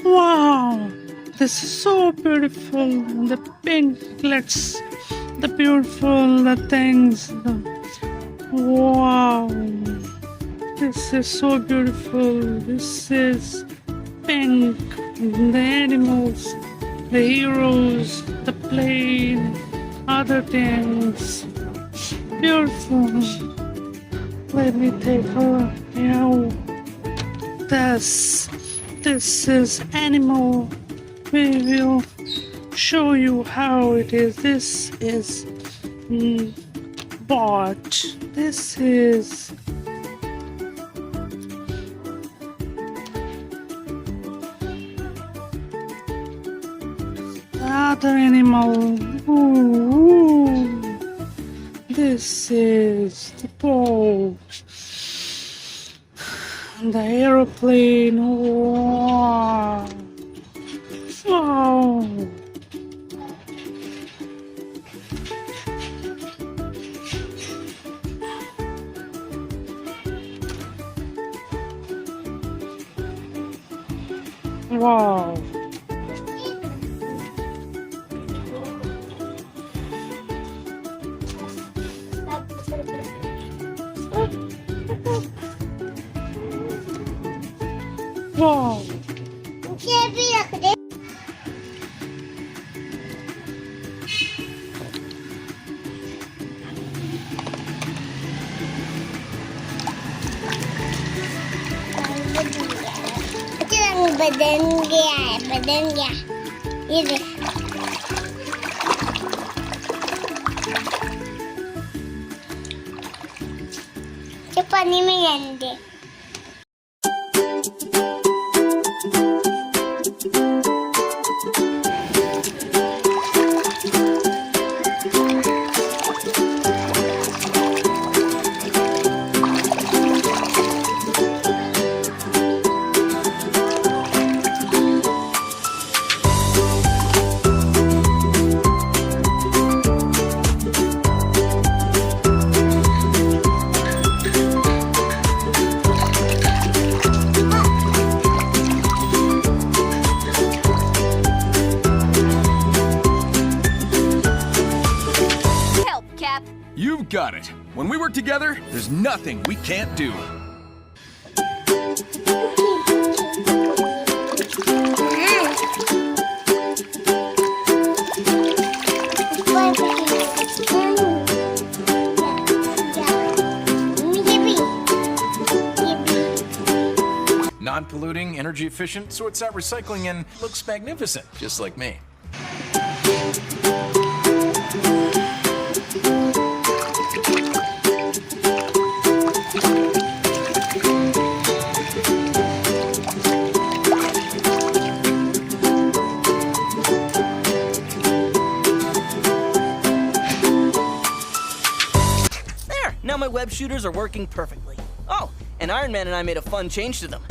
Wow, this is so beautiful. The pinklets, the beautiful the things. Wow, this is so beautiful. This is pink. The animals, the heroes, the plane, other things. Beautiful. Let me take a look. Yeah. This is animal. We will show you how it is. This is bot. This is other animal. Ooh. This is the boat. The aeroplane. Wow. Wow. Wow. Wow. badan dia. Ini. Cepat ni menyanyi. You've got it. When we work together, there's nothing we can't do. Non-polluting, energy efficient, sorts out recycling, and looks magnificent, just like me. Now my web shooters are working perfectly. Oh, and Iron Man and I made a fun change to them.